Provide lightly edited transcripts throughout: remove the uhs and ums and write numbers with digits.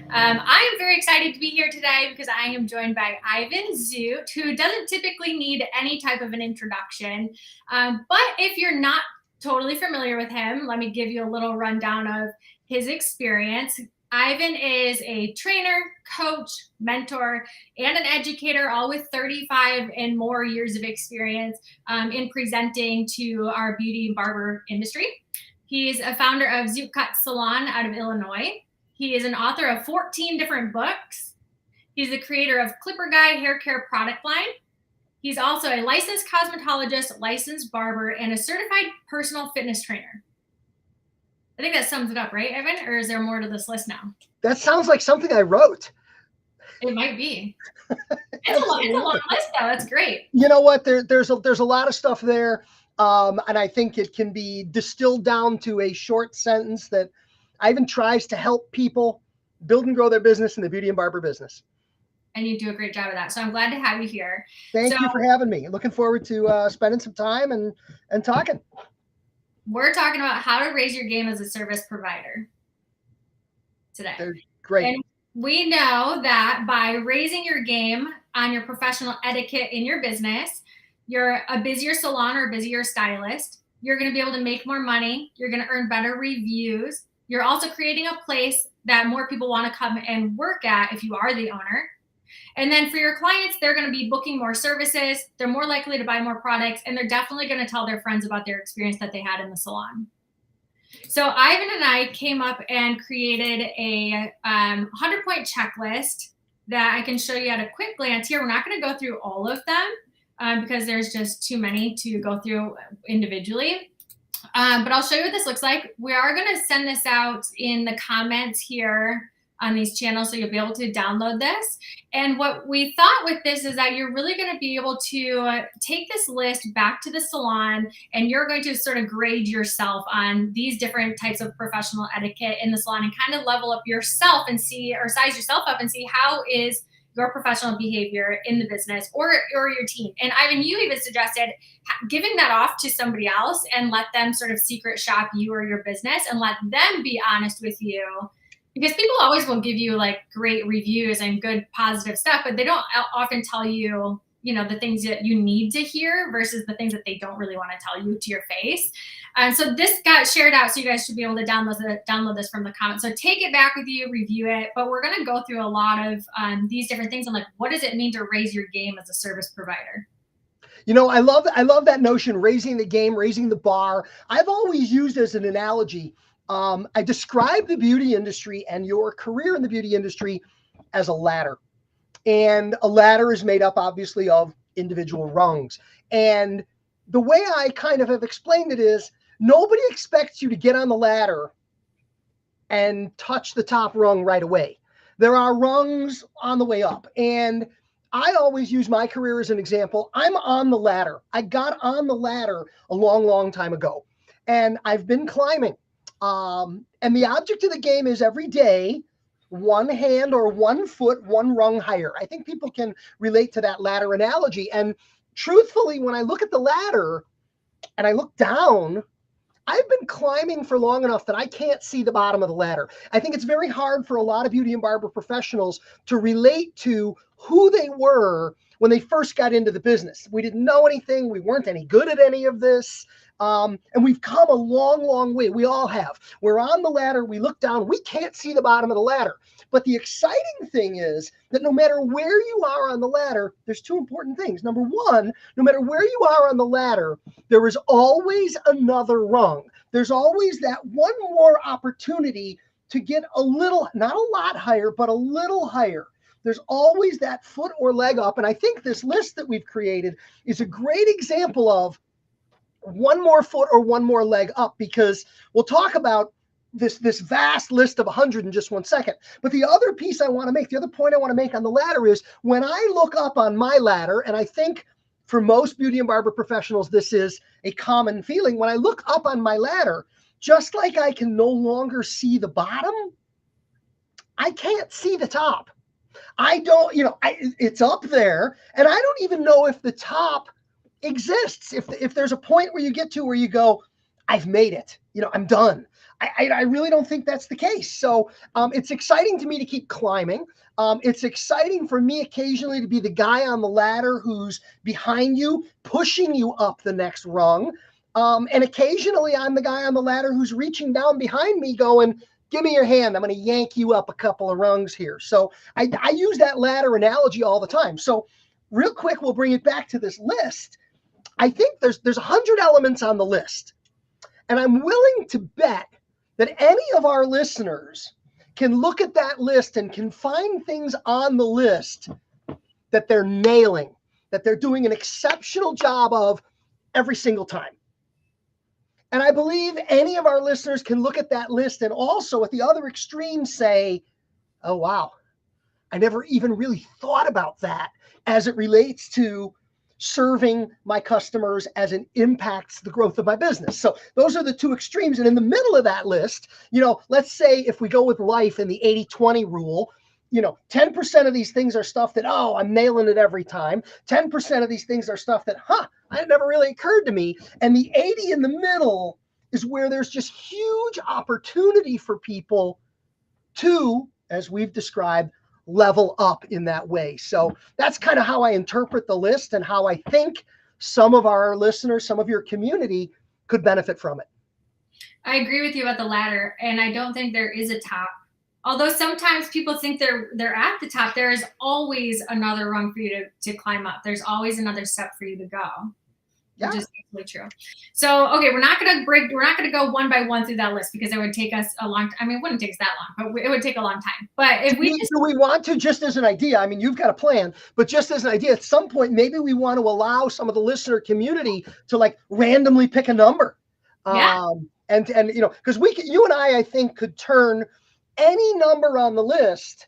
I am very excited to be here today because I am joined by Ivan Zoot, who doesn't typically need any type of an introduction. But if you're not totally familiar with him, let me give you a little rundown of his experience. Ivan is a trainer, coach, mentor, and an educator, all with 35 and more years of experience in presenting to our beauty and barber industry. He's a founder of Zoot Salon out of Illinois. He is an author of 14 different books. He's the creator of Clipper Guy hair care product line. He's also a licensed cosmetologist, licensed barber, and a certified personal fitness trainer. I think that sums it up, right, Evan? Or is there more to this list now? That sounds like something I wrote. It might be. It's a long list, though. That's great. You know what? There's a lot of stuff there, and I think it can be distilled down to a short sentence that Ivan tries to help people build and grow their business in the beauty and barber business. And you do a great job of that. So I'm glad to have you here. Thank you for having me. Looking forward to spending some time and talking. We're talking about how to raise your game as a service provider today. They're great. And we know that by raising your game on your professional etiquette in your business, you're a busier salon or busier stylist. You're going to be able to make more money. You're going to earn better reviews. You're also creating a place that more people want to come and work at if you are the owner. And then for your clients, they're going to be booking more services. They're more likely to buy more products, and they're definitely going to tell their friends about their experience that they had in the salon. So Ivan and I came up and created a 100-point checklist that I can show you at a quick glance here. We're not going to go through all of them because there's just too many to go through individually. But I'll show you what this looks like. We are going to send this out in the comments here on these channels, so you'll be able to download this. And what we thought with this is that you're really going to be able to take this list back to the salon, and you're going to sort of grade yourself on these different types of professional etiquette in the salon and kind of level up yourself and see, or size yourself up and see how is your professional behavior in the business or your team. And Ivan, you even suggested giving that off to somebody else and let them sort of secret shop you or your business and let them be honest with you. Because people always will give you like great reviews and good positive stuff, but they don't often tell you, the things that you need to hear versus the things that they don't really want to tell you to your face. And so this got shared out, so you guys should be able to download this from the comments. So take it back with you, review it. But we're going to go through a lot of these different things and like, what does it mean to raise your game as a service provider? I love that notion, raising the game, raising the bar. I've always used as an analogy. I describe the beauty industry and your career in the beauty industry as a ladder. And a ladder is made up, obviously, of individual rungs. And the way I kind of have explained it is nobody expects you to get on the ladder and touch the top rung right away. There are rungs on the way up. And I always use my career as an example. I'm on the ladder. I got on the ladder a long, long time ago. And I've been climbing. And the object of the game is every day, one hand or 1 foot, one rung higher. I think people can relate to that ladder analogy. And truthfully, when I look at the ladder and I look down, I've been climbing for long enough that I can't see the bottom of the ladder. I think it's very hard for a lot of beauty and barber professionals to relate to who they were when they first got into the business. We didn't know anything. We weren't any good at any of this. And we've come a long, long way. We all have. We're on the ladder. We look down. We can't see the bottom of the ladder. But the exciting thing is that no matter where you are on the ladder, there's two important things. Number one, no matter where you are on the ladder, there is always another rung. There's always that one more opportunity to get a little, not a lot higher, but a little higher. There's always that foot or leg up. And I think this list that we've created is a great example of one more foot or one more leg up, because we'll talk about this vast list of 100 in just 1 second. But the other piece I want to make, the other point I want to make on the ladder is when I look up on my ladder, and I think for most beauty and barber professionals, this is a common feeling. When I look up on my ladder, just like I can no longer see the bottom, I can't see the top. I don't, it's up there, and I don't even know if the top exists. If there's a point where you get to where you go, I've made it, I'm done. I really don't think that's the case. So it's exciting to me to keep climbing. It's exciting for me occasionally to be the guy on the ladder who's behind you, pushing you up the next rung. And occasionally I'm the guy on the ladder who's reaching down behind me going, give me your hand. I'm going to yank you up a couple of rungs here. So I use that ladder analogy all the time. So real quick, we'll bring it back to this list. I think there's 100 elements on the list. And I'm willing to bet that any of our listeners can look at that list and can find things on the list that they're nailing, that they're doing an exceptional job of every single time. And I believe any of our listeners can look at that list and also at the other extreme say, oh, wow, I never even really thought about that as it relates to serving my customers as it impacts the growth of my business. So those are the two extremes. And in the middle of that list, let's say if we go with life and the 80-20 rule, 10% of these things are stuff that, oh, I'm nailing it every time. 10% of these things are stuff that, it never really occurred to me. And the 80 in the middle is where there's just huge opportunity for people to, as we've described, level up in that way. So that's kind of how I interpret the list and how I think some of our listeners, some of your community could benefit from it. I agree with you about the ladder, and I don't think there is a top. Although sometimes people think they're at the top, there is always another rung for you to climb up. There's always another step for you to go. Yeah. Which is absolutely true. So, okay, we're not going to go one by one through that list because it would take us a long time. I mean, it wouldn't take us that long, but it would take a long time. But if do we want to, just as an idea, I mean, you've got a plan, but just as an idea, at some point, maybe we want to allow some of the listener community to like randomly pick a number. Yeah. And because you and I think could turn any number on the list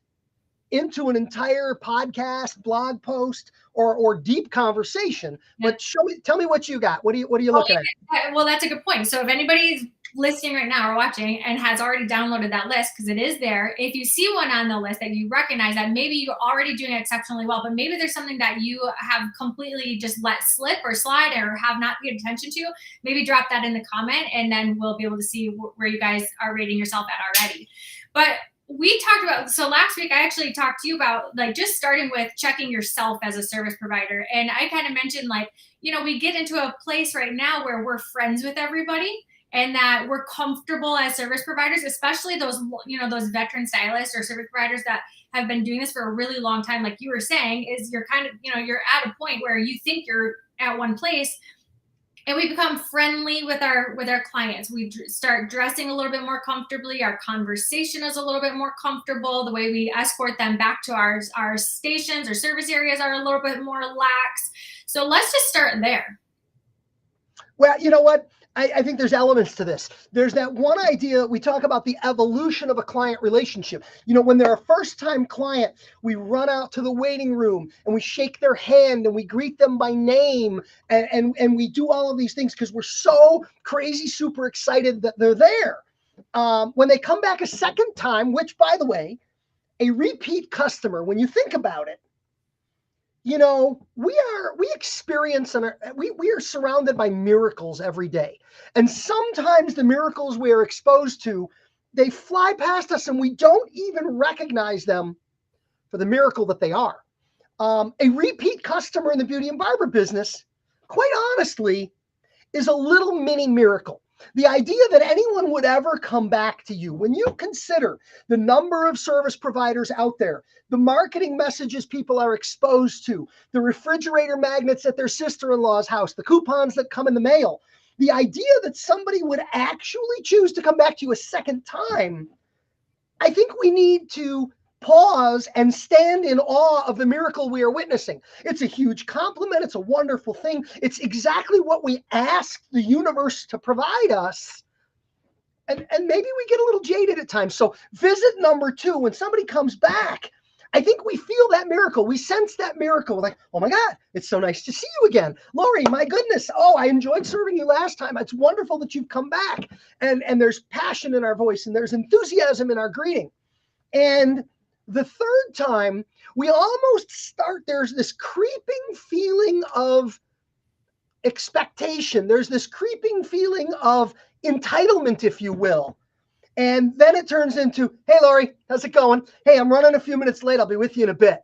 into an entire podcast, blog post, or deep conversation. Yeah. But tell me what you got. What are you looking at? Well, that's a good point. So if anybody's listening right now or watching and has already downloaded that list, because it is there, if you see one on the list that you recognize that maybe you're already doing exceptionally well, but maybe there's something that you have completely just let slip or slide or have not paid attention to, maybe drop that in the comment, and then we'll be able to see where you guys are rating yourself at already. But we talked about, so last week I actually talked to you about like just starting with checking yourself as a service provider. And I kind of mentioned like, we get into a place right now where we're friends with everybody and that we're comfortable as service providers, especially those, those veteran stylists or service providers that have been doing this for a really long time. Like you were saying, is you're kind of, you're at a point where you think you're at one place. And we become friendly with our clients. We start dressing a little bit more comfortably. Our conversation is a little bit more comfortable. The way we escort them back to our stations or service areas are a little bit more lax. So let's just start there. Well, you know what? I think there's elements to this. There's that one idea, we talk about the evolution of a client relationship. When they're a first-time client, we run out to the waiting room and we shake their hand and we greet them by name and we do all of these things because we're so crazy, super excited that they're there. When they come back a second time, which, by the way, a repeat customer, when you think about it, we experience and we are surrounded by miracles every day. And sometimes the miracles we are exposed to, they fly past us and we don't even recognize them for the miracle that they are. A repeat customer in the beauty and barber business, quite honestly, is a little mini miracle. The idea that anyone would ever come back to you, when you consider the number of service providers out there, the marketing messages people are exposed to, the refrigerator magnets at their sister-in-law's house, the coupons that come in the mail, the idea that somebody would actually choose to come back to you a second time, I think we need to pause and stand in awe of the miracle we are witnessing. It's a huge compliment. It's a wonderful thing. It's exactly what we ask the universe to provide us. And maybe we get a little jaded at times. So visit number 2, when somebody comes back, I think we feel that miracle. We sense that miracle. We're like, oh my God, it's so nice to see you again. Lori, my goodness. Oh, I enjoyed serving you last time. It's wonderful that you've come back. And there's passion in our voice and there's enthusiasm in our greeting. And the third time, we almost start, there's this creeping feeling of expectation. There's this creeping feeling of entitlement, if you will. And then it turns into, hey, Lori, how's it going? Hey, I'm running a few minutes late. I'll be with you in a bit.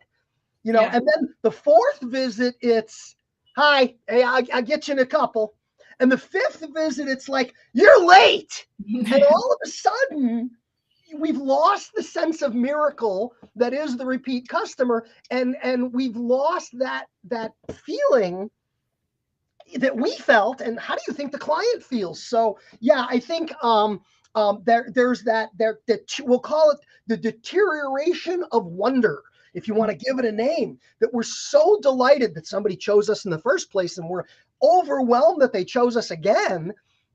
Yeah. And then the fourth visit, it's, hi, hey, I'll get you in a couple. And the fifth visit, it's like, you're late. And all of a sudden, we've lost the sense of miracle that is the repeat customer. And we've lost that feeling that we felt. And how do you think the client feels? So yeah, I think there's we'll call it the deterioration of wonder, if you want to give it a name, that we're so delighted that somebody chose us in the first place, and we're overwhelmed that they chose us again.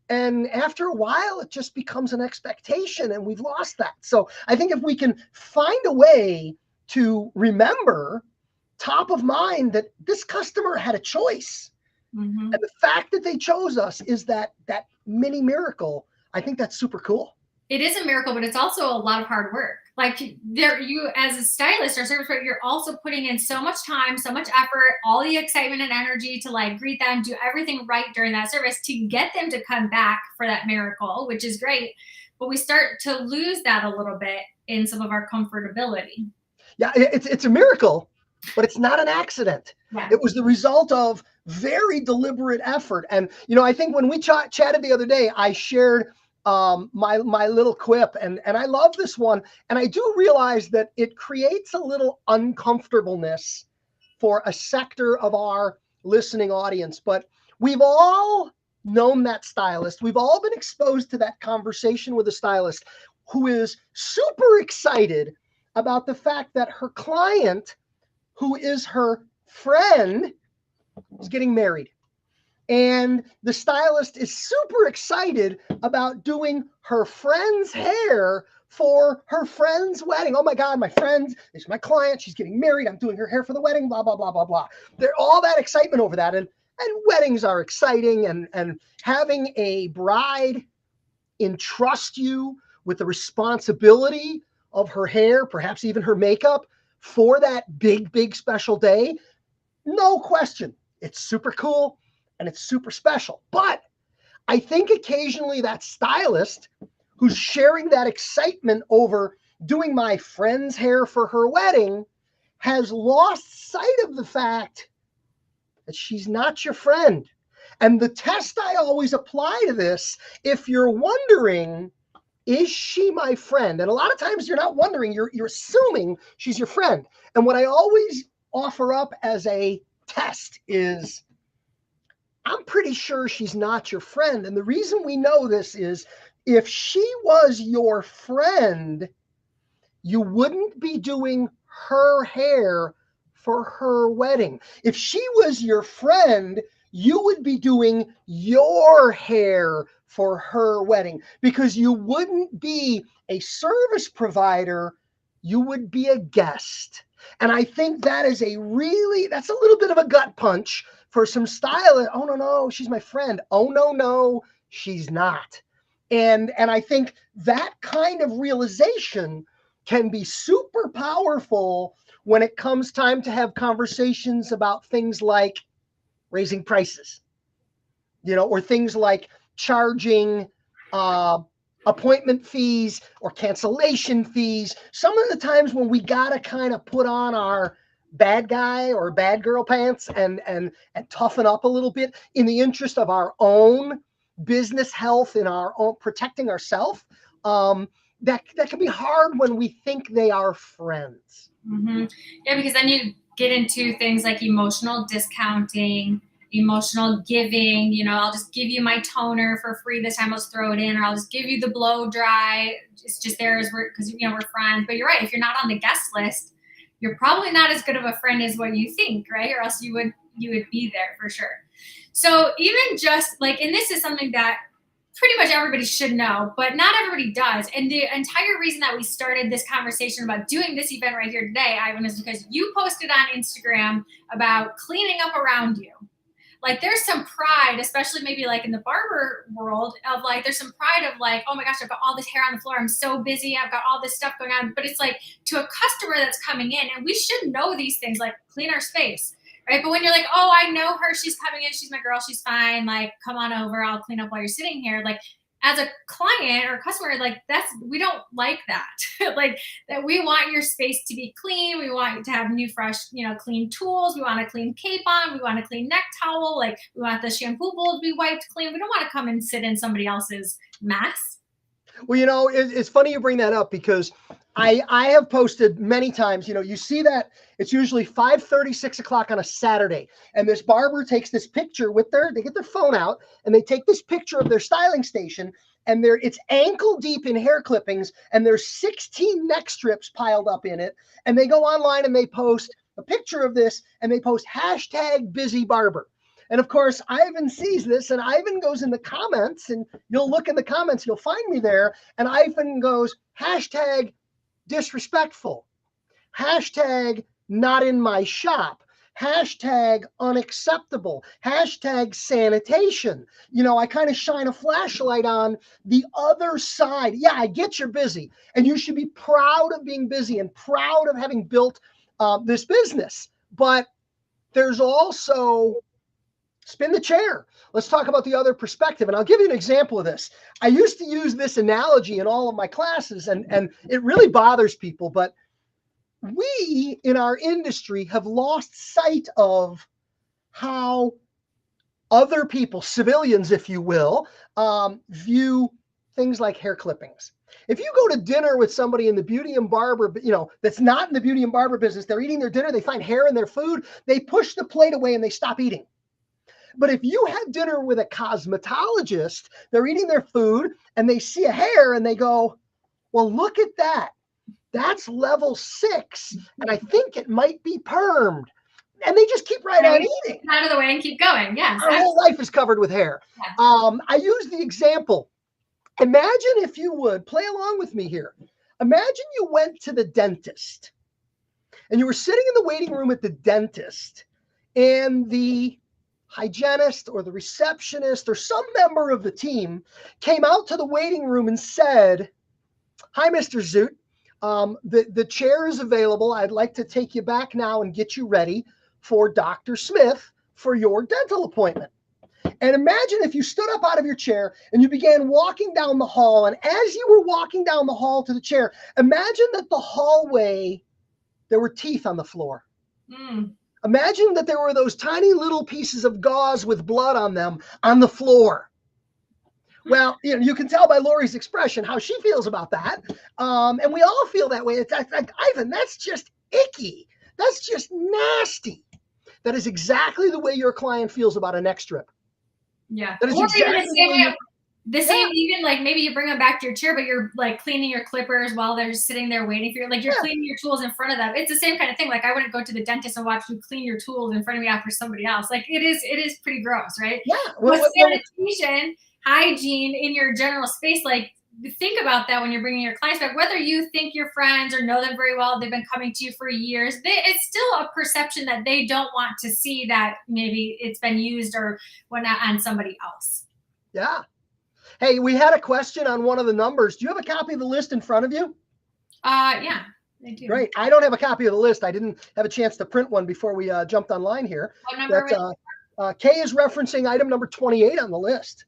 And after a while, it just becomes an expectation, and we've lost that. So I think if we can find a way to remember top of mind that this customer had a choice, Mm-hmm. and the fact that they chose us is that mini miracle. I think that's super cool. It is a miracle, but it's also a lot of hard work. Like you as a stylist or service provider, you're also putting in so much time, so much effort, all the excitement and energy to like greet them, do everything right during that service to get them to come back for that miracle, which is great. But we start to lose that a little bit in some of our comfortability. Yeah, it's a miracle, but it's not an accident. Yeah. It was the result of very deliberate effort. And I think when we chatted the other day, I shared my little quip, and I love this one. And I do realize that it creates a little uncomfortableness for a sector of our listening audience. But we've all known that stylist. We've all been exposed to that conversation with a stylist who is super excited about the fact that her client, who is her friend, is getting married. And the stylist is super excited about doing her friend's hair for her friend's wedding. Oh my God, my friend is my client. She's getting married. I'm doing her hair for the wedding, blah, blah, blah, blah, blah. There's all that excitement over that. And weddings are exciting. And having a bride entrust you with the responsibility of her hair, perhaps even her makeup, for that big, big special day, no question. It's super cool and it's super special. But I think occasionally that stylist who's sharing that excitement over doing my friend's hair for her wedding has lost sight of the fact that she's not your friend. And the test I always apply to this, if you're wondering, is she my friend? And a lot of times you're not wondering, you're assuming she's your friend. And what I always offer up as a test is, I'm pretty sure she's not your friend. And the reason we know this is, if she was your friend, you wouldn't be doing her hair for her wedding. If she was your friend, you would be doing your hair for her wedding, because you wouldn't be a service provider, you would be a guest. And I think that's a little bit of a gut punch for some stylists. Oh, no, she's my friend. Oh, no, she's not. And I think that kind of realization can be super powerful when it comes time to have conversations about things like raising prices, or things like charging appointment fees or cancellation fees. Some of the times when we gotta kind of put on our bad guy or bad girl pants and toughen up a little bit in the interest of our own business health and our own protecting ourselves. That can be hard when we think they are friends. Mm-hmm. Yeah, because then you get into things like emotional discounting, emotional giving. I'll just give you my toner for free this time. I'll just throw it in, or I'll just give you the blow dry. It's just there because we're friends. But you're right. If you're not on the guest list, you're probably not as good of a friend as what you think, right? Or else you would be there for sure. So even just like, and this is something that pretty much everybody should know, but not everybody does. And the entire reason that we started this conversation about doing this event right here today, Ivan, is because you posted on Instagram about cleaning up around you. Like, there's some pride, especially maybe like in the barber world, of like, there's some pride of like, oh my gosh, I've got all this hair on the floor. I'm so busy. I've got all this stuff going on. But it's like, to a customer that's coming in, and we should know these things, like clean our space. Right. But when you're like, oh, I know her, she's coming in, she's my girl, she's fine. Like, come on over, I'll clean up while you're sitting here. Like, as a client or customer, like we don't like that. Like that we want your space to be clean. We want to have new, fresh, clean tools. We want a clean cape on. We want a clean neck towel. Like we want the shampoo bowl to be wiped clean. We don't want to come and sit in somebody else's mess. Well, it's funny you bring that up because I have posted many times, you see that it's usually 5:30, 6 o'clock on a Saturday. And this barber takes this picture they get their phone out and they take this picture of their styling station and it's ankle deep in hair clippings and there's 16 neck strips piled up in it. And they go online and they post a picture of this and they post #BusyBarber. And of course, Ivan sees this and Ivan goes in the comments and you'll look in the comments, you'll find me there. And Ivan goes, #disrespectful, #not in my shop, #unacceptable, #sanitation. I kind of shine a flashlight on the other side. Yeah, I get you're busy and you should be proud of being busy and proud of having built this business. But there's also spin the chair. Let's talk about the other perspective. And I'll give you an example of this. I used to use this analogy in all of my classes, and it really bothers people. But we in our industry have lost sight of how other people, civilians, if you will, view things like hair clippings. If you go to dinner with somebody in the beauty and barber, that's not in the beauty and barber business, they're eating their dinner, they find hair in their food, they push the plate away and they stop eating. But if you had dinner with a cosmetologist, they're eating their food and they see a hair and they go, well, look at that. That's level 6. And I think it might be permed. And they just keep right on eating. Out of the way and keep going. Yes. Our whole life is covered with hair. Yeah. I use the example. Imagine, if you would, play along with me here. Imagine you went to the dentist and you were sitting in the waiting room at the dentist and the hygienist or the receptionist or some member of the team came out to the waiting room and said, hi, Mr. Zoot. The chair is available. I'd like to take you back now and get you ready for Dr. Smith for your dental appointment. And imagine if you stood up out of your chair and you began walking down the hall. And as you were walking down the hall to the chair, imagine that the hallway, there were teeth on the floor. Imagine that there were those tiny little pieces of gauze with blood on them on the floor. Well, you can tell by Lori's expression how she feels about that. And we all feel that way. It's like, Ivan, that's just icky. That's just nasty. That is exactly the way your client feels about a neck strip. Yeah. That is or exactly even even like maybe you bring them back to your chair, but you're like cleaning your clippers while they're sitting there waiting for you. Like you're cleaning your tools in front of them. It's the same kind of thing. Like I wouldn't go to the dentist and watch you clean your tools in front of me after somebody else. Like it is pretty gross, right? Yeah. Well, sanitation, hygiene in your general space, like think about that when you're bringing your clients back, whether you think your friends or know them very well, they've been coming to you for years, it's still a perception that they don't want to see that maybe it's been used or whatnot on somebody else. Yeah. Hey, we had a question on one of the numbers. Do you have a copy of the list in front of you? Yeah, I do. Great. I don't have a copy of the list. I didn't have a chance to print one before we jumped online here. What number? Kay is referencing item number 28 on the list.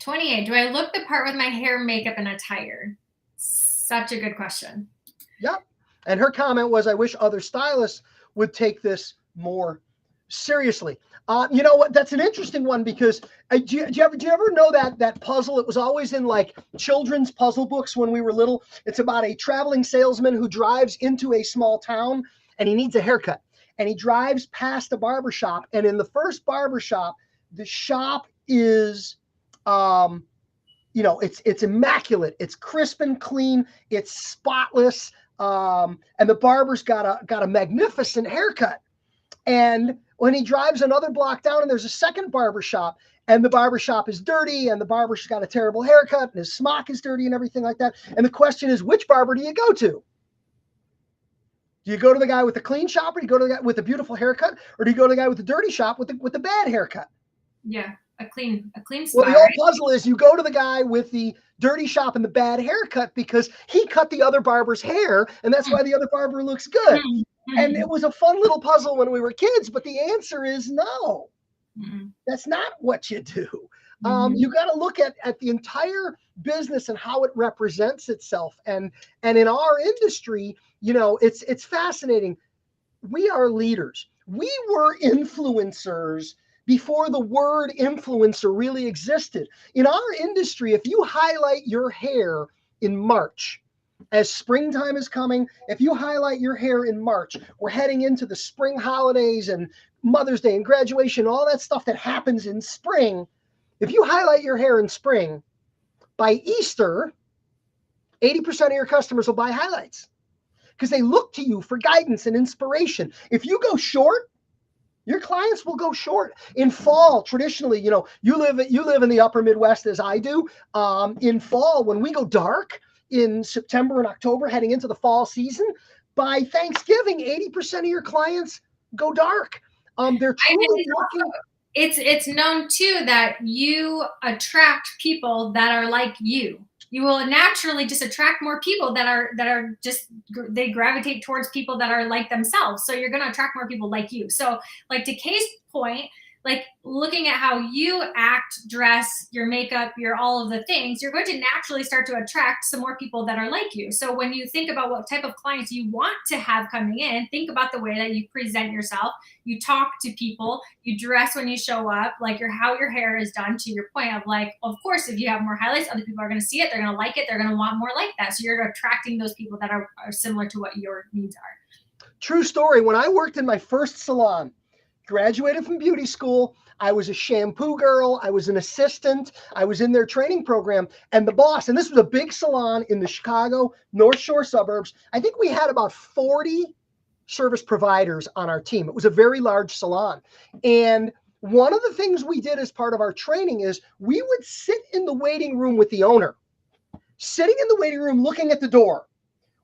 28. Do I look the part with my hair, makeup, and attire? Such a good question. Yep. And her comment was, I wish other stylists would take this more seriously. You know what? That's an interesting one because do you ever know that puzzle? It was always in like children's puzzle books when we were little. It's about a traveling salesman who drives into a small town and he needs a haircut. And he drives past a barber shop. And in the first barber shop, the shop is, it's immaculate. It's crisp and clean. It's spotless. And the barber's got a magnificent haircut. And when he drives another block down and there's a second barber shop and the barber shop is dirty and the barber's got a terrible haircut and his smock is dirty and everything like that. And the question is, which barber do you go to? Do you go to the guy with the clean shop, or do you go to the guy with the beautiful haircut, or do you go to the guy with the dirty shop with the bad haircut? Yeah, a clean spot. Well, the old puzzle is you go to the guy with the dirty shop and the bad haircut because he cut the other barber's hair, and that's why the other barber looks good. Mm-hmm. And it was a fun little puzzle when we were kids, but the answer is no. Mm-hmm. That's not what you do. Mhm. You got to look at the entire business and how it represents itself. And in our industry, it's fascinating. We are leaders. We were influencers before the word influencer really existed. In our industry, if you highlight your hair in March, as springtime is coming, if you highlight your hair in March, we're heading into the spring holidays and Mother's Day and graduation, all that stuff that happens in spring. If you highlight your hair in spring, by Easter, 80% of your customers will buy highlights because they look to you for guidance and inspiration. If you go short, your clients will go short. In fall, traditionally, you live in the upper Midwest as I do. In fall, when we go dark in September and October, heading into the fall season, by Thanksgiving, 80% of your clients go dark. They're truly looking. It's known too that you attract people that are like you. You will naturally just attract more people that are just, they gravitate towards people that are like themselves. So you're going to attract more people like you. So like to Kay's point, like looking at how you act, dress, your makeup, your all of the things, you're going to naturally start to attract some more people that are like you. So when you think about what type of clients you want to have coming in, think about the way that you present yourself, you talk to people, you dress when you show up, like how your hair is done, to your point of like, of course, if you have more highlights, other people are going to see it, they're going to like it, they're going to want more like that. So you're attracting those people that are similar to what your needs are. True story. When I worked in my first salon, graduated from beauty school, I was a shampoo girl, I was an assistant, I was in their training program, and the boss, and this was a big salon in the Chicago North Shore suburbs. I think we had about 40 service providers on our team. It was a very large salon. And one of the things we did as part of our training is we would sit in the waiting room with the owner, sitting in the waiting room looking at the door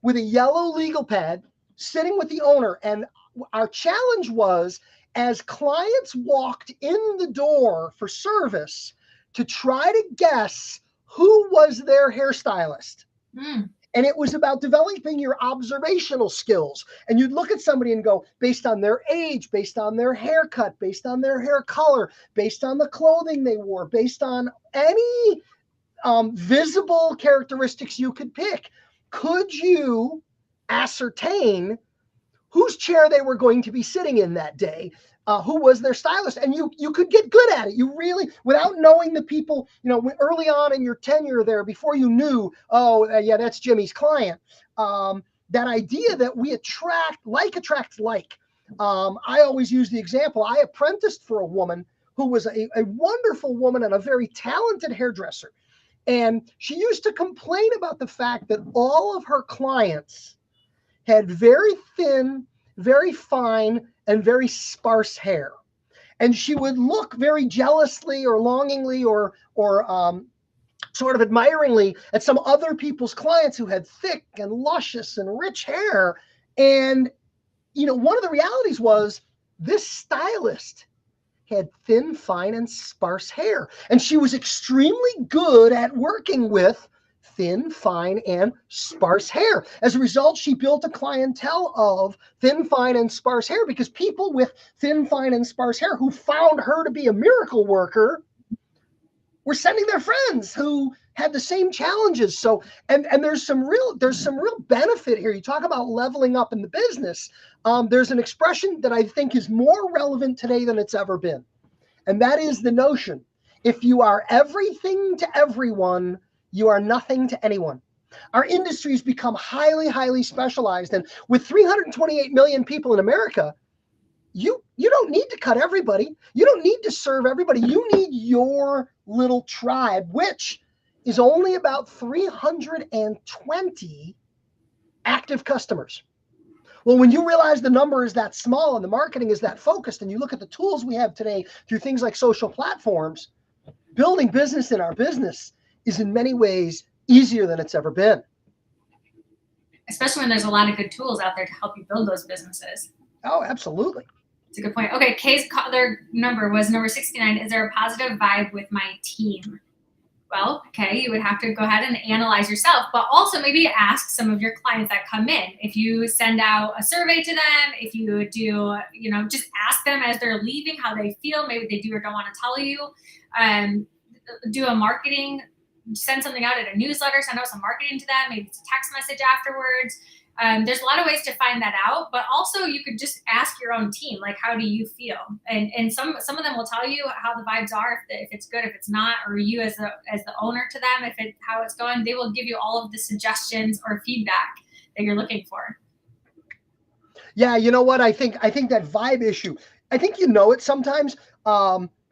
with a yellow legal pad, sitting with the owner. And our challenge was, as clients walked in the door for service, to try to guess who was their hairstylist. And it was about developing your observational skills. And you'd look at somebody and go, based on their age, based on their haircut, based on their hair color, based on the clothing they wore, based on any visible characteristics you could pick, could you ascertain whose chair they were going to be sitting in that day, who was their stylist? And you could get good at it. You really, without knowing the people, early on in your tenure there, before you knew, yeah, that's Jimmy's client. That idea that we attracts like. I always use the example. I apprenticed for a woman who was a wonderful woman and a very talented hairdresser. And she used to complain about the fact that all of her clients had very thin, very fine, and very sparse hair. And she would look very jealously or longingly or sort of admiringly at some other people's clients who had thick and luscious and rich hair. And, one of the realities was this stylist had thin, fine, and sparse hair. And she was extremely good at working with thin, fine, and sparse hair. As a result, she built a clientele of thin, fine, and sparse hair because people with thin, fine, and sparse hair who found her to be a miracle worker were sending their friends who had the same challenges. So, and there's some real benefit here. You talk about leveling up in the business. There's an expression that I think is more relevant today than it's ever been. And that is the notion: if you are everything to everyone, you are nothing to anyone. Our industry's become highly, highly specialized. And with 328 million people in America, you don't need to cut everybody. You don't need to serve everybody. You need your little tribe, which is only about 320 active customers. Well, when you realize the number is that small and the marketing is that focused, and you look at the tools we have today through things like social platforms, building business in our business is in many ways easier than it's ever been. Especially when there's a lot of good tools out there to help you build those businesses. Oh, absolutely. It's a good point. Okay, Kay's their number was number 69. Is there a positive vibe with my team? Well, okay, you would have to go ahead and analyze yourself, but also maybe ask some of your clients that come in. If you send out a survey to them, if you do, just ask them as they're leaving how they feel. Maybe they do or don't want to tell you. do a marketing, send something out at a newsletter, send out some marketing to them, maybe it's a text message afterwards. There's a lot of ways to find that out, but also you could just ask your own team, like, how do you feel? And some of them will tell you how the vibes are, if it's good, if it's not, or you as the owner to them, how it's going. They will give you all of the suggestions or feedback that you're looking for. Yeah, you know what? I think that vibe issue, I think it sometimes.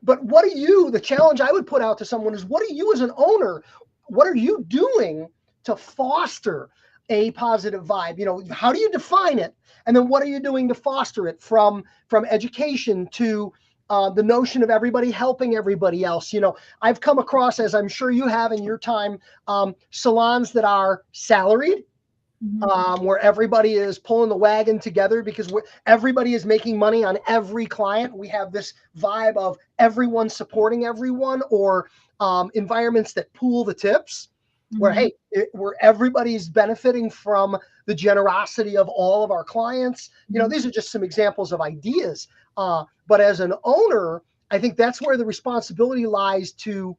But what are you, the challenge I would put out to someone is, what are you as an owner, what are you doing to foster a positive vibe? How do you define it? And then what are you doing to foster it, from education to the notion of everybody helping everybody else? I've come across, as I'm sure you have in your time, salons that are salaried, where everybody is pulling the wagon together because everybody is making money on every client. We have this vibe of everyone supporting everyone, or environments that pool the tips, where everybody's benefiting from the generosity of all of our clients. These are just some examples of ideas. But as an owner, I think that's where the responsibility lies, to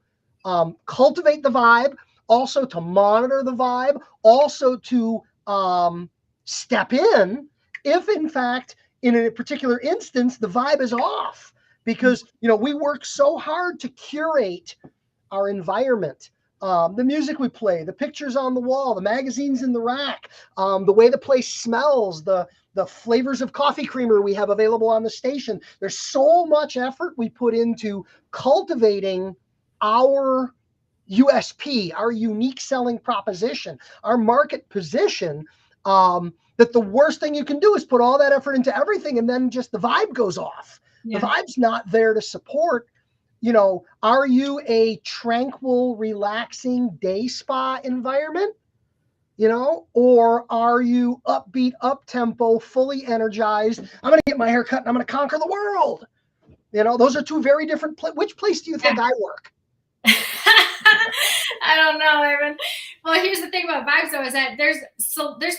cultivate the vibe, also to monitor the vibe, also to step in if, in fact, in a particular instance, the vibe is off. Because, we work so hard to curate our environment, the music we play, the pictures on the wall, the magazines in the rack, the way the place smells, the flavors of coffee creamer we have available on the station. There's so much effort we put into cultivating our USP, our unique selling proposition, our market position, that the worst thing you can do is put all that effort into everything and then just the vibe goes off. Yeah. The vibe's not there to support. Are you a tranquil, relaxing day spa environment? Or are you upbeat, up-tempo, fully energized? I'm going to get my hair cut and I'm going to conquer the world. Those are two very different which place do you think I work? I don't know, Ivan. Well, here's the thing about vibes, though, is that there's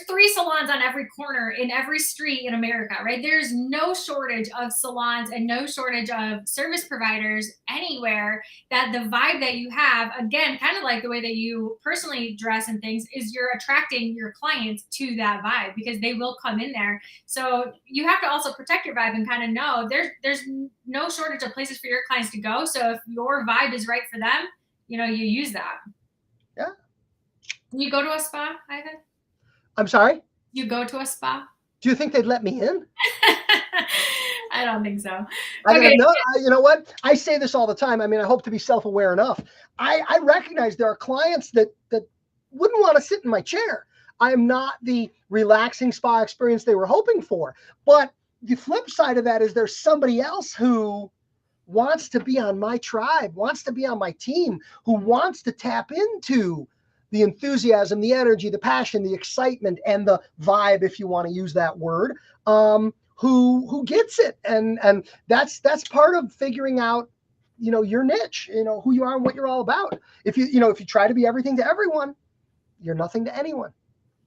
3 salons on every corner in every street in America, right? There's no shortage of salons and no shortage of service providers anywhere. That the vibe that you have, again, kind of like the way that you personally dress and things, is you're attracting your clients to that vibe because they will come in there. So you have to also protect your vibe and kind of know there's no shortage of places for your clients to go. So if your vibe is right for them, you use that. Yeah. You go to a spa, Ivan? I'm sorry? You go to a spa? Do you think they'd let me in? I don't think so. Okay. No, you know what? I say this all the time. I mean, I hope to be self-aware enough. I recognize there are clients that wouldn't want to sit in my chair. I am not the relaxing spa experience they were hoping for. But the flip side of that is there's somebody else who wants to be on my tribe, wants to be on my team, who wants to tap into the enthusiasm, the energy, the passion, the excitement, and the vibe, if you want to use that word, who gets it. And that's part of figuring out, your niche, who you are and what you're all about. If you try to be everything to everyone, you're nothing to anyone.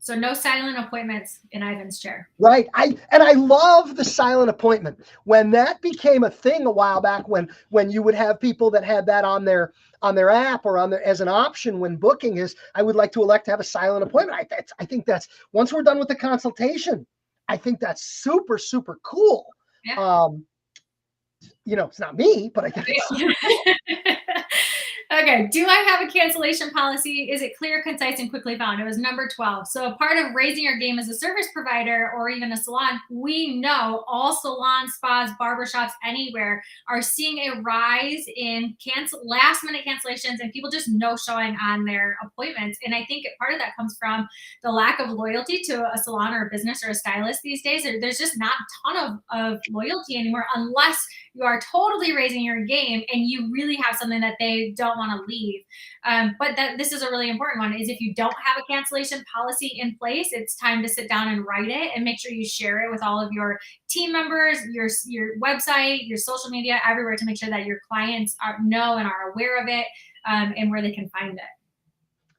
So no silent appointments in Ivan's chair. Right. I love the silent appointment. When that became a thing a while back, when you would have people that had that on their app or as an option when booking is, I would like to elect to have a silent appointment. I think that's, once we're done with the consultation, I think that's super, super cool. Yeah. It's not me, but I think it's Okay. Do I have a cancellation policy? Is it clear, concise, and quickly found? It was number 12. So part of raising your game as a service provider or even a salon, we know all salons, spas, barbershops, anywhere are seeing a rise in last minute cancellations and people just no showing on their appointments. And I think part of that comes from the lack of loyalty to a salon or a business or a stylist these days. There's just not a ton of loyalty anymore unless you are totally raising your game and you really have something that they don't want to leave. But this is a really important one, is if you don't have a cancellation policy in place, it's time to sit down and write it and make sure you share it with all of your team members, your website, your social media, everywhere, to make sure that your clients know and are aware of it, and where they can find it.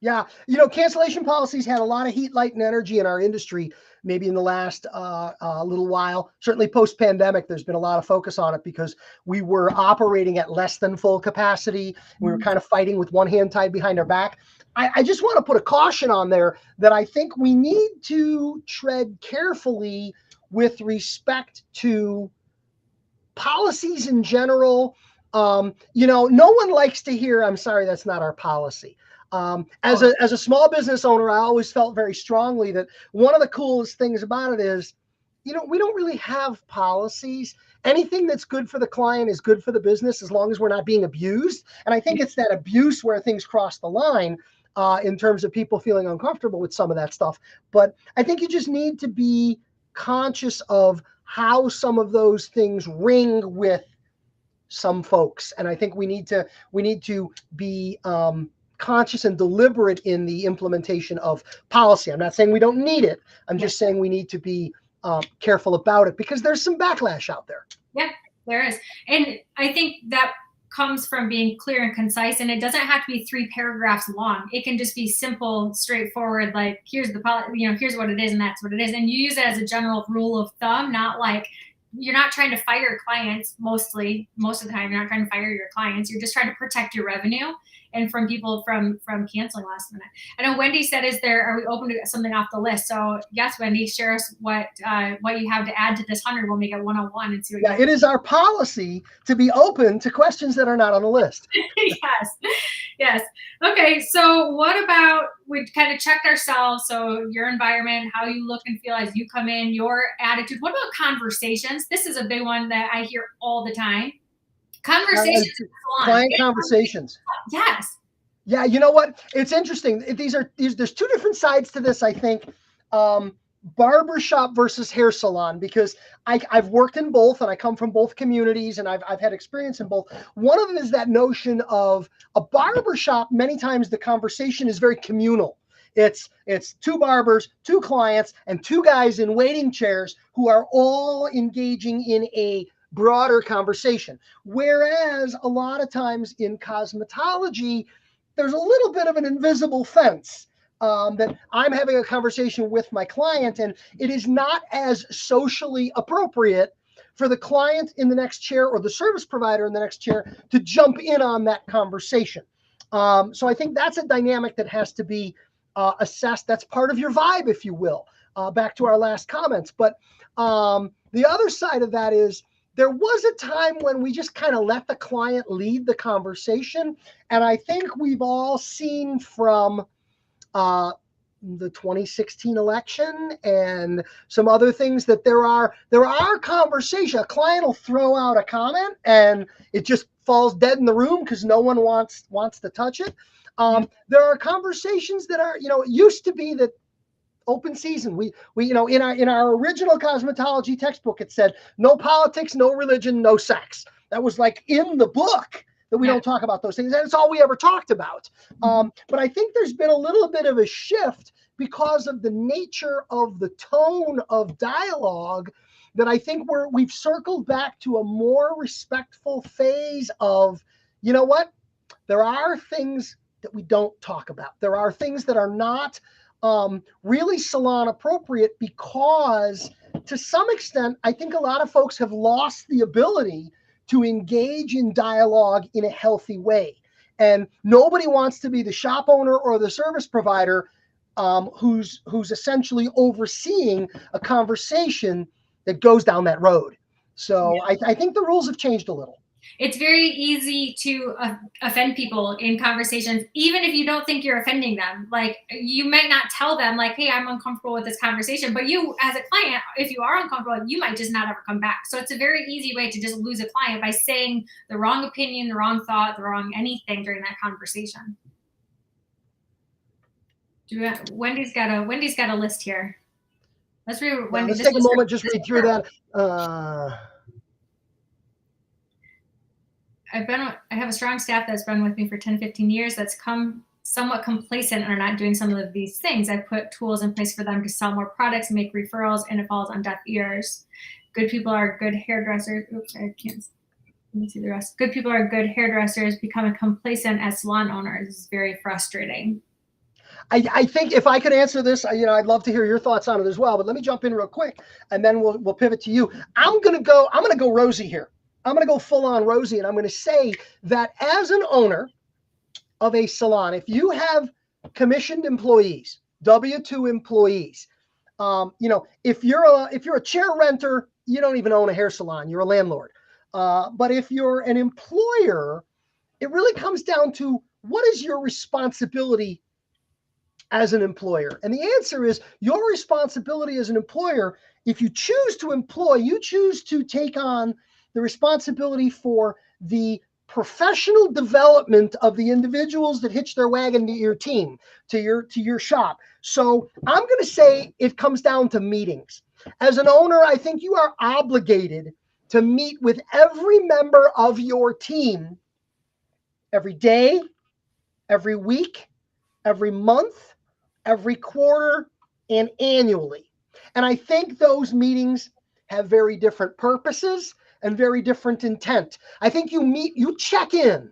Yeah. Cancellation policies had a lot of heat, light, and energy in our industry maybe in the last little while. Certainly post-pandemic, there's been a lot of focus on it because we were operating at less than full capacity. We were kind of fighting with one hand tied behind our back. I just want to put a caution on there that I think we need to tread carefully with respect to policies in general. No one likes to hear, "I'm sorry, that's not our policy." As a small business owner, I always felt very strongly that one of the coolest things about it is, we don't really have policies. Anything that's good for the client is good for the business as long as we're not being abused. And I think it's that abuse where things cross the line in terms of people feeling uncomfortable with some of that stuff. But I think you just need to be conscious of how some of those things ring with some folks. And I think we need to be conscious and deliberate in the implementation of policy. I'm not saying we don't need it. I'm just saying we need to be careful about it because there's some backlash out there. Yeah, there is. And I think that comes from being clear and concise, and it doesn't have to be 3 paragraphs long. It can just be simple, straightforward, like here's here's what it is and that's what it is. And you use it as a general rule of thumb, not like you're not trying to fire clients. Most of the time, you're not trying to fire your clients. You're just trying to protect your revenue and from people from canceling last minute. I know Wendy said, are we open to something off the list? So yes, Wendy, share us what you have to add to this 100. We'll make it 101 and see what it is our policy to be open to questions that are not on the list. Yes. Okay. So what about, we kind of checked ourselves. So your environment, how you look and feel as you come in, your attitude. What about conversations? This is a big one that I hear all the time. Conversations. Client conversations. Yes. Yeah. You know what? It's interesting. There's 2 different sides to this, I think. Barbershop versus hair salon, because I've worked in both and I come from both communities and I've had experience in both. One of them is that notion of a barbershop. Many times the conversation is very communal. It's 2 barbers, 2 clients, and 2 guys in waiting chairs who are all engaging in a broader conversation. Whereas a lot of times in cosmetology, there's a little bit of an invisible fence. That I'm having a conversation with my client, and it is not as socially appropriate for the client in the next chair or the service provider in the next chair to jump in on that conversation. So I think that's a dynamic that has to be assessed. That's part of your vibe, if you will, back to our last comments. But the other side of that is, there was a time when we just kind of let the client lead the conversation. And I think we've all seen from the 2016 election and some other things that there are conversation. A client will throw out a comment and it just falls dead in the room because no one wants to touch it. There are conversations that are, it used to be that open season. We in our original cosmetology textbook, it said no politics, no religion, no sex. That was like in the book. That we don't talk about those things. And it's all we ever talked about. But I think there's been a little bit of a shift because of the nature of the tone of dialogue, that I think we've circled back to a more respectful phase of, you know what? There are things that we don't talk about. There are things that are not really salon appropriate because to some extent, I think a lot of folks have lost the ability to engage in dialogue in a healthy way. And nobody wants to be the shop owner or the service provider who's essentially overseeing a conversation that goes down that road. So I think the rules have changed a little. It's very easy to offend people in conversations, even if you don't think you're offending them. Like, you might not tell them, like, hey, I'm uncomfortable with this conversation. But you, as a client, if you are uncomfortable, you might just not ever come back. So it's a very easy way to just lose a client by saying the wrong opinion, the wrong thought, the wrong anything during that conversation. Wendy's got a list here. Let's read. Let's take a moment, just read through that. I have a strong staff that's been with me for 10, 15 years that's come somewhat complacent and are not doing some of these things. I put tools in place for them to sell more products, make referrals, and it falls on deaf ears. Good people are good hairdressers. Oops, I can't. Let me see the rest. Good people are good hairdressers. Becoming complacent as salon owners is very frustrating. I think if I could answer this, I'd love to hear your thoughts on it as well. But let me jump in real quick, and then we'll pivot to you. I'm gonna go Rosie here. I'm gonna go full on Rosie, and I'm gonna say that as an owner of a salon, if you have commissioned employees, W-2 employees, if you're a chair renter, you don't even own a hair salon. You're a landlord. But if you're an employer, it really comes down to what is your responsibility as an employer? And the answer is your responsibility as an employer. If you choose to employ, you choose to take on the responsibility for the professional development of the individuals that hitch their wagon to your team, to your shop. So I'm going to say it comes down to meetings. As an owner, I think you are obligated to meet with every member of your team every day, every week, every month, every quarter, and annually. And I think those meetings have very different purposes and very different intent. I think you check in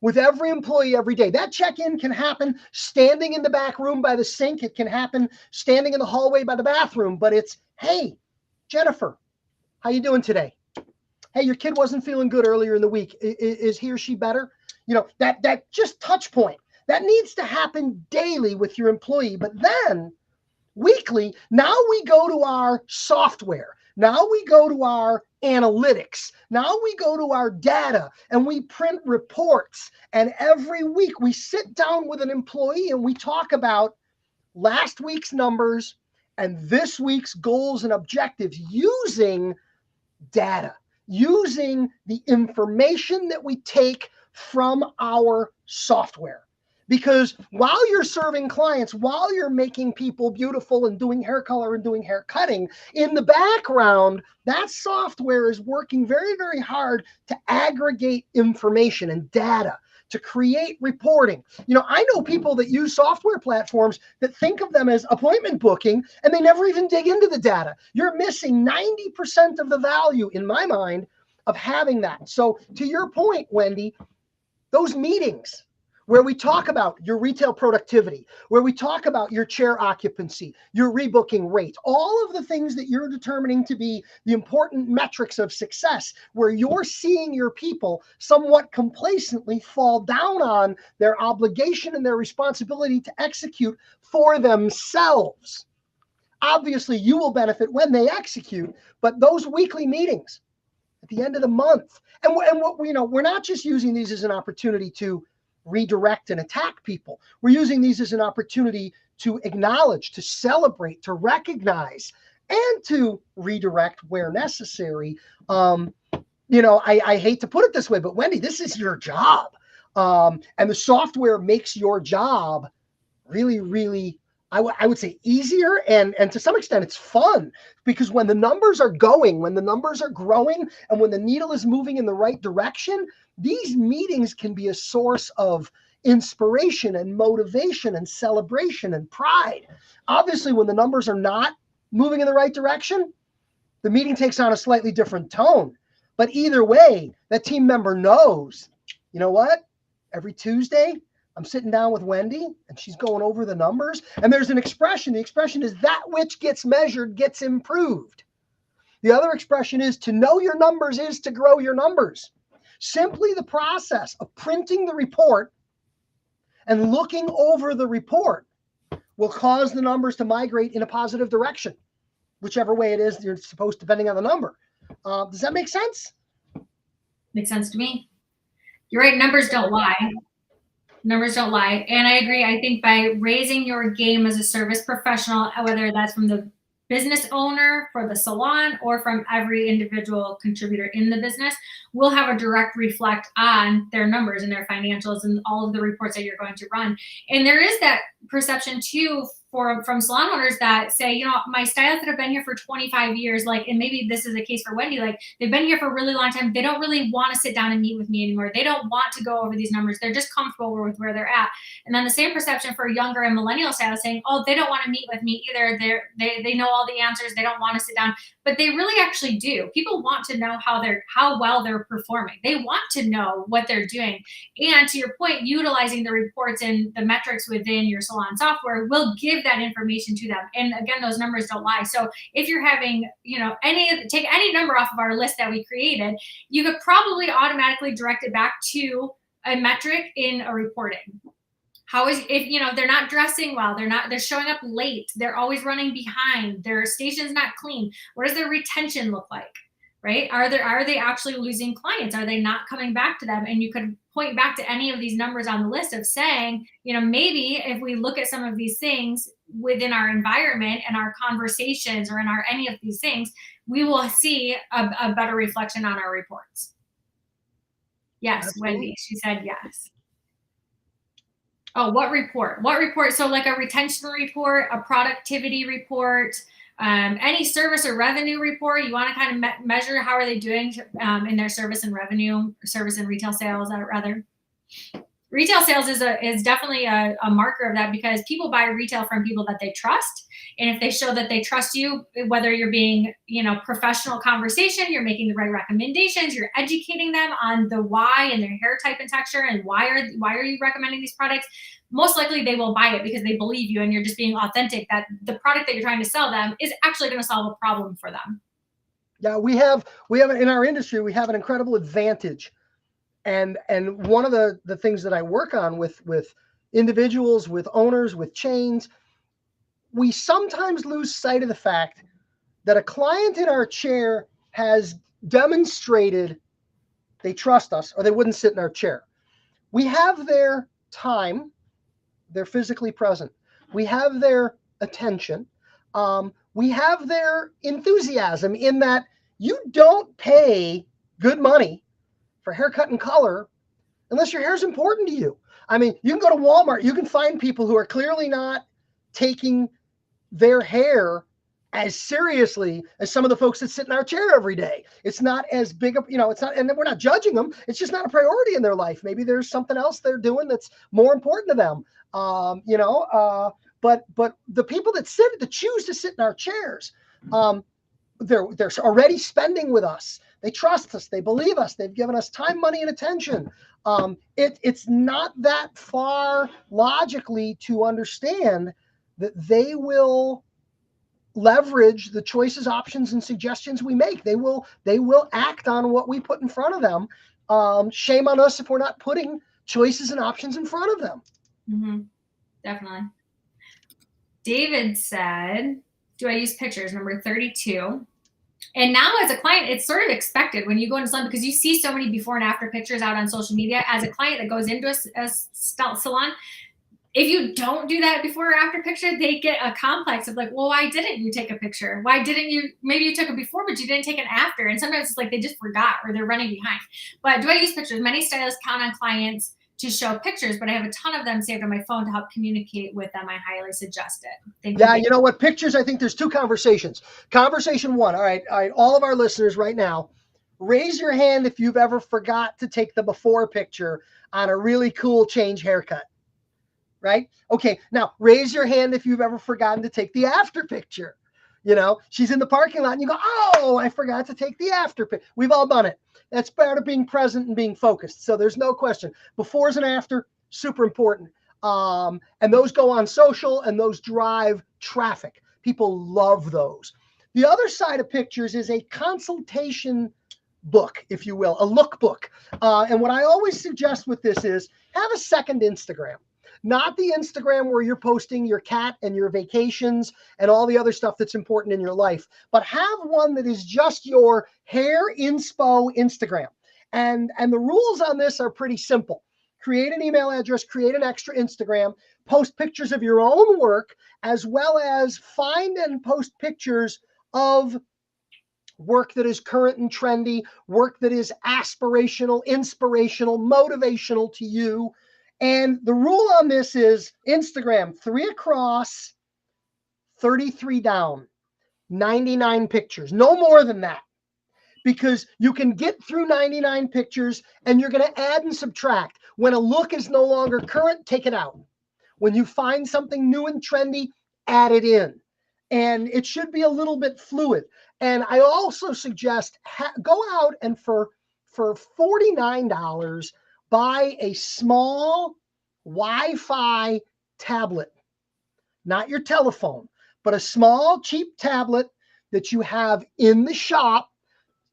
with every employee every day. That check-in can happen standing in the back room by the sink. It can happen standing in the hallway by the bathroom, but it's, hey, Jennifer, how you doing today? Hey, your kid wasn't feeling good earlier in the week. Is he or she better? That just touch point. That needs to happen daily with your employee. But then weekly, now we go to our software. Now we go to our analytics. Now we go to our data and we print reports. And every week we sit down with an employee and we talk about last week's numbers and this week's goals and objectives using data, using the information that we take from our software. Because while you're serving clients, while you're making people beautiful and doing hair color and doing hair cutting, in the background, that software is working very, very hard to aggregate information and data, to create reporting. I know people that use software platforms that think of them as appointment booking, and they never even dig into the data. You're missing 90% of the value, in my mind, of having that. So to your point, Wendy, those meetings where we talk about your retail productivity, where we talk about your chair occupancy, your rebooking rate, all of the things that you're determining to be the important metrics of success, where you're seeing your people somewhat complacently fall down on their obligation and their responsibility to execute for themselves. Obviously, you will benefit when they execute, but those weekly meetings at the end of the month, and what we're not just using these as an opportunity to redirect and attack people. We're using these as an opportunity to acknowledge, to celebrate, to recognize, and to redirect where necessary. I hate to put it this way, but Wendy, this is your job. And the software makes your job really, really, I would say easier. And to some extent, it's fun, because when the numbers are going, when the numbers are growing, and when the needle is moving in the right direction, these meetings can be a source of inspiration and motivation and celebration and pride. Obviously, when the numbers are not moving in the right direction, the meeting takes on a slightly different tone. But either way, that team member knows, you know what? Every Tuesday, I'm sitting down with Wendy and she's going over the numbers. And there's an expression. The expression is that which gets measured gets improved. The other expression is to know your numbers is to grow your numbers. Simply the process of printing the report and looking over the report will cause the numbers to migrate in a positive direction, whichever way it is you're supposed, depending on the number. Does that make sense? Makes sense to me. You're right. Numbers don't lie. Numbers don't lie. And I agree. I think by raising your game as a service professional, whether that's from the business owner, for the salon, or from every individual contributor in the business, will have a direct reflect on their numbers and their financials and all of the reports that you're going to run. And there is that perception too from salon owners that say, my stylists that have been here for 25 years, and maybe this is a case for Wendy, they've been here for a really long time. They don't really want to sit down and meet with me anymore. They don't want to go over these numbers. They're just comfortable with where they're at. And then the same perception for younger and millennial stylists saying, oh, they don't want to meet with me either. They know all the answers. They don't want to sit down, but they really actually do. People want to know how well they're performing. They want to know what they're doing. And to your point, utilizing the reports and the metrics within your salon software will give that information to them. And again, those numbers don't lie. So if you're having, take any number off of our list that we created, you could probably automatically direct it back to a metric in a reporting. How is, if they're not dressing well, they're showing up late, they're always running behind, their station's not clean, what does their retention look like? Right? Are they actually losing clients? Are they not coming back to them? And you could point back to any of these numbers on the list of saying, maybe if we look at some of these things within our environment and our conversations or in any of these things, we will see a better reflection on our reports. Yes, absolutely. Wendy, she said yes. Oh, what report? What report? So like a retention report, a productivity report, any service or revenue report. You want to kind of measure how are they doing in their service and revenue, service and retail sales, rather. Retail sales is definitely a marker of that, because people buy retail from people that they trust. And if they show that they trust you, whether you're being, professional conversation, you're making the right recommendations, you're educating them on the why and their hair type and texture and why are you recommending these products, most likely they will buy it because they believe you and you're just being authentic that the product that you're trying to sell them is actually going to solve a problem for them. Yeah, we have in our industry, we have an incredible advantage. And one of the things that I work on with individuals, with owners, with chains, we sometimes lose sight of the fact that a client in our chair has demonstrated they trust us, or they wouldn't sit in our chair. We have their time, they're physically present. We have their attention. We have their enthusiasm, in that you don't pay good money for haircut and color unless your hair is important to you. I mean, you can go to Walmart, you can find people who are clearly not taking their hair as seriously as some of the folks that sit in our chair every day. It's not as big of, it's not, and we're not judging them. It's just not a priority in their life. Maybe there's something else they're doing that's more important to them. But the people that choose to sit in our chairs, they're already spending with us. They trust us. They believe us. They've given us time, money, and attention. It's not that far logically to understand that they will leverage the choices, options, and suggestions we make. They will act on what we put in front of them. Shame on us if we're not putting choices and options in front of them. Mm-hmm. Definitely. David said, do I use pictures? Number 32. And now as a client, it's sort of expected when you go into salon, because you see so many before and after pictures out on social media. As a client that goes into a salon, if you don't do that before or after picture, they get a complex of like, well, why didn't you take a picture? Why didn't you? Maybe you took a before, but you didn't take an after. And sometimes it's like they just forgot or they're running behind. But do I use pictures? Many stylists count on clients to show pictures, but I have a ton of them saved on my phone to help communicate with them. I highly suggest it. Yeah, you know what? Pictures, I think there's two conversations. Conversation one, all right, all of our listeners right now, raise your hand if you've ever forgot to take the before picture on a really cool change haircut. Right? Okay, now raise your hand if you've ever forgotten to take the after picture. She's in the parking lot and you go, oh, I forgot to take the after picture. We've all done it. That's part of being present and being focused. So there's no question. Befores and after, super important. And those go on social and those drive traffic. People love those. The other side of pictures is a consultation book, if you will, a lookbook. And what I always suggest with this is have a second Instagram. Not the Instagram where you're posting your cat and your vacations and all the other stuff that's important in your life, but have one that is just your hair inspo Instagram. And the rules on this are pretty simple. Create an email address, create an extra Instagram, post pictures of your own work, as well as find and post pictures of work that is current and trendy, work that is aspirational, inspirational, motivational to you. And the rule on this is Instagram, 3 across, 33 down, 99 pictures, no more than that, because you can get through 99 pictures and you're going to add and subtract. When a look is no longer current, take it out. When you find something new and trendy, add it in. And it should be a little bit fluid. And I also suggest go out and for $49, buy a small Wi-Fi tablet. not your telephone, but a small, cheap tablet that you have in the shop.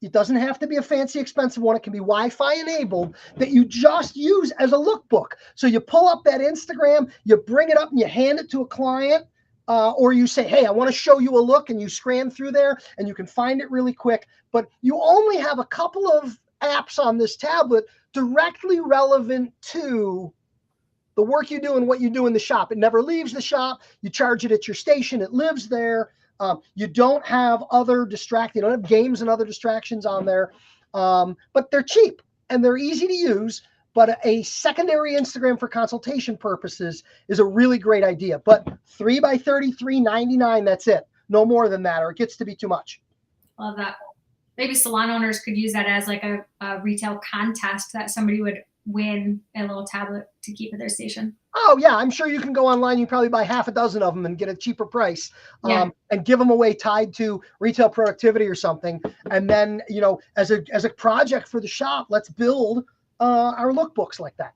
It doesn't have to be a fancy, expensive one. It can be Wi-Fi enabled, that you just use as a lookbook. So you pull up that Instagram, you bring it up and you hand it to a client, or you say, hey, I want to show you a look, and you scram through there and you can find it really quick. But you only have a couple of apps on this tablet directly relevant to the work you do and what you do in the shop. It never leaves the shop. You charge it at your station. It lives there. You don't have other distracting. You don't have games and other distractions on there. But they're cheap and they're easy to use. But a secondary Instagram for consultation purposes is a really great idea. But 3 by 33.99, that's it. No more than that, or it gets to be too much. Love that. Maybe salon owners could use that as like a retail contest that somebody would win a little tablet to keep at their station. Oh yeah, I'm sure you can go online. You probably buy half a dozen of them and get a cheaper price, Yeah. and give them away tied to retail productivity or something. And then, you know, as a project for the shop, let's build our lookbooks like that.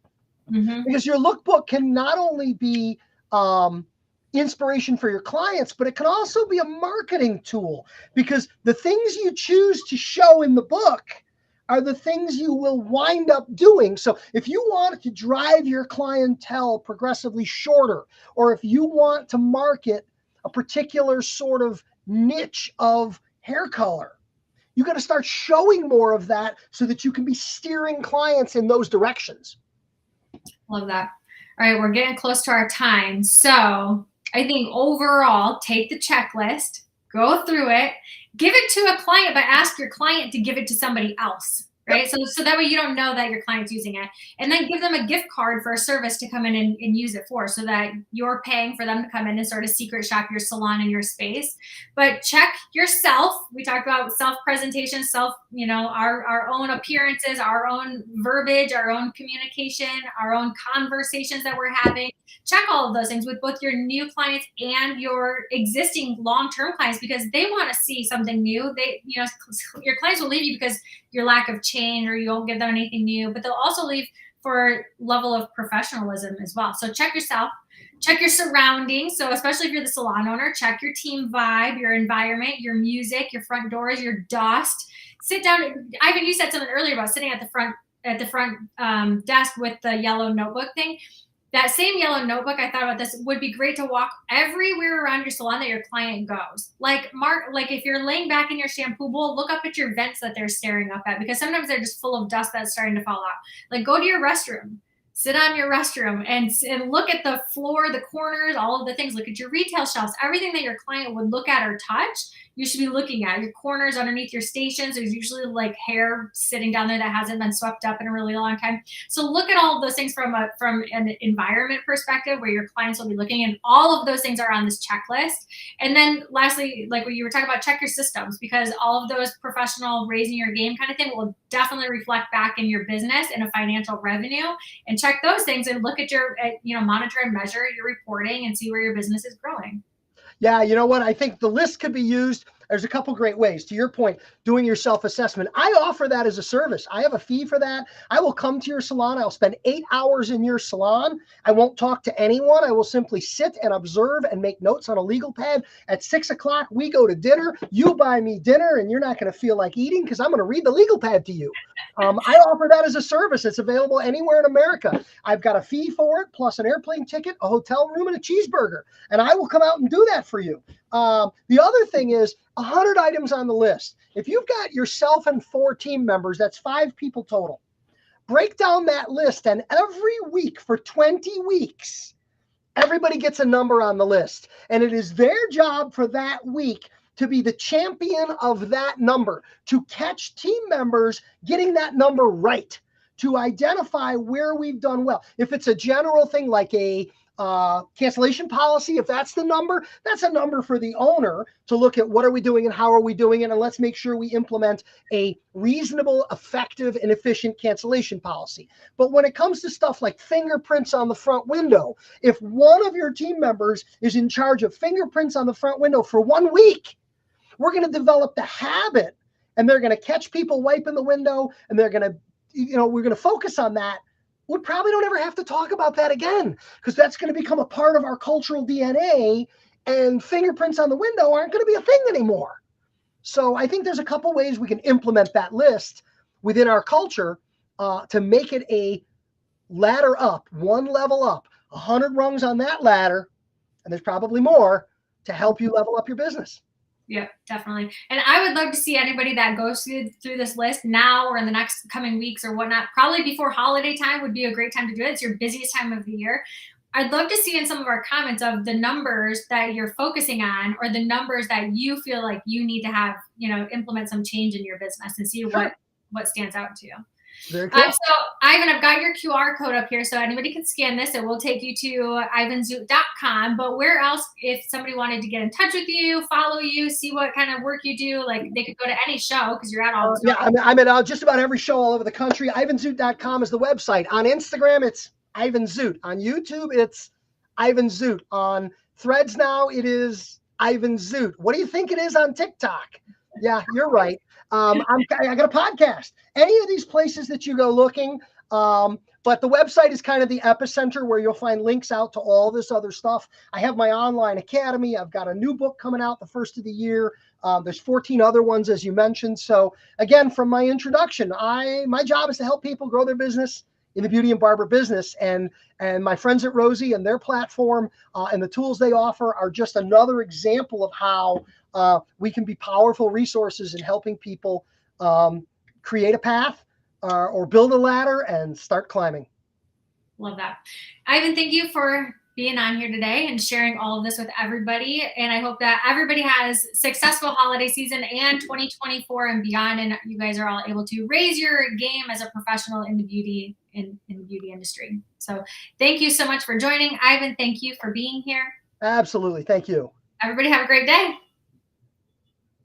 Mm-hmm. Because your lookbook can not only be inspiration for your clients, but it can also be a marketing tool, because the things you choose to show in the book are the things you will wind up doing. So if you want to drive your clientele progressively shorter, or if you want to market a particular sort of niche of hair color, you got to start showing more of that so that you can be steering clients in those directions. Love that. All right, we're getting close to our time. So I think overall, take the checklist, go through it, give it to a client, but ask your client to give it to somebody else, right? Yep. So that way you don't know that your client's using it. And then give them a gift card for a service to come in and use it for, so that you're paying for them to come in and sort of secret shop your salon and your space. But check yourself. We talked about self-presentation, our own appearances, our own verbiage, our own communication, our own conversations that we're having. Check all of those things with both your new clients and your existing long-term clients, because they want to see something new. Your clients will leave you because your lack of change, or you don't give them anything new, but they'll also leave for level of professionalism as well. So check yourself, check your surroundings. So especially if you're the salon owner, check your team vibe, your environment, your music, your front doors, your dust. Sit down. Ivan, you said something earlier about sitting at the front desk with the yellow notebook thing. That same yellow notebook, I thought about this, would be great to walk everywhere around your salon that your client goes. Like if you're laying back in your shampoo bowl, look up at your vents that they're staring up at, because sometimes they're just full of dust that's starting to fall out. Like, go to your restroom, sit on your restroom and look at the floor, the corners, all of the things. Look at your retail shelves, everything that your client would look at or touch, you should be looking at. Your corners underneath your stations, there's usually like hair sitting down there that hasn't been swept up in a really long time. So look at all of those things from an environment perspective, where your clients will be looking, and all of those things are on this checklist. And then lastly, like what you were talking about, check your systems, because all of those professional raising your game kind of thing will definitely reflect back in your business and a financial revenue. And check those things and look at monitor and measure your reporting and see where your business is growing. Yeah, you know what? I think the list could be used. There's a couple great ways. To your point, doing your self-assessment. I offer that as a service. I have a fee for that. I will come to your salon. I'll spend 8 hours in your salon. I won't talk to anyone. I will simply sit and observe and make notes on a legal pad. At 6 o'clock, we go to dinner. You buy me dinner, and you're not going to feel like eating because I'm going to read the legal pad to you. I offer that as a service. It's available anywhere in America. I've got a fee for it, plus an airplane ticket, a hotel room, and a cheeseburger. And I will come out and do that for you. The other thing is 100 items on the list. If you've got yourself and 4 team members, that's 5 people total. Break down that list, and every week for 20 weeks, everybody gets a number on the list. And it is their job for that week to be the champion of that number, to catch team members getting that number right, to identify where we've done well. If it's a general thing like a cancellation policy, if that's the number, that's a number for the owner to look at what are we doing and how are we doing it, and let's make sure we implement a reasonable, effective, and efficient cancellation policy. But when it comes to stuff like fingerprints on the front window, if one of your team members is in charge of fingerprints on the front window for 1 week, we're going to develop the habit, and they're going to catch people wiping the window, and they're going to, we're going to focus on that we probably don't ever have to talk about that again, because that's going to become a part of our cultural DNA, and fingerprints on the window aren't going to be a thing anymore. So I think there's a couple ways we can implement that list within our culture to make it a ladder up, one level up, 100 rungs on that ladder, and there's probably more to help you level up your business. Yeah, definitely. And I would love to see anybody that goes through this list now or in the next coming weeks or whatnot. Probably before holiday time would be a great time to do it. It's your busiest time of the year. I'd love to see in some of our comments of the numbers that you're focusing on, or the numbers that you feel like you need to have, implement some change in your business, and see Sure. what stands out to you. Very cool. So Ivan, I've got your QR code up here, so anybody can scan this. It will take you to ivanzoot.com. But where else, if somebody wanted to get in touch with you, follow you, see what kind of work you do, like they could go to any show because you're at all the time. Yeah, I'm at just about every show all over the country. ivanzoot.com is the website. On Instagram, it's Ivan Zoot. On YouTube, it's Ivan Zoot. On Threads now, it is Ivan Zoot. What do you think it is on TikTok? Yeah, you're right. I got a podcast. Any of these places that you go looking, but the website is kind of the epicenter where you'll find links out to all this other stuff. I have my online academy. I've got a new book coming out the first of the year. There's 14 other ones, as you mentioned. So again, from my introduction, my job is to help people grow their business in the beauty and barber business, and my friends at Rosie and their platform and the tools they offer are just another example of how we can be powerful resources in helping people create a path or build a ladder and start climbing. Love that. Ivan, thank you for being on here today and sharing all of this with everybody. And I hope that everybody has successful holiday season and 2024 and beyond. And you guys are all able to raise your game as a professional in the beauty industry. So thank you so much for joining. Ivan, thank you for being here. Absolutely. Thank you. Everybody have a great day.